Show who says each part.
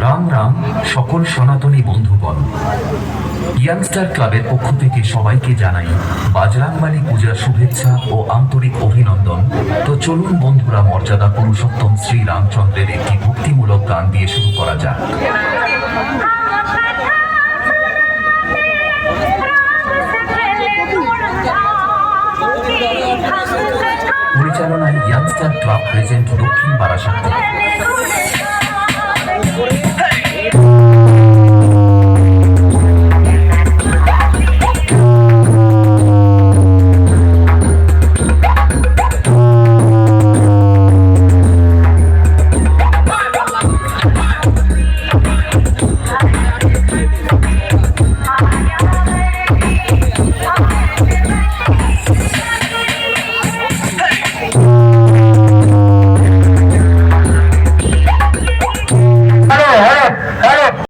Speaker 1: রাম রাম সকল সনাতনী বন্ধুগণ। ইয়াংস্টার ক্লাবের পক্ষ থেকে সবাইকে জানাই বাজরাংবালী পূজার শুভেচ্ছা ও আন্তরিক অভিনন্দন। তো চলুন বন্ধুরা, মর্যাদা পুরুষোত্তম শ্রী রামচন্দ্রের একটি ভক্তিমূলক গান দিয়ে শুরু করা যাক। পরিচালনায় ইয়াংস্টার ক্লাব প্রেজেন্ট, দক্ষিণ বারাসাত।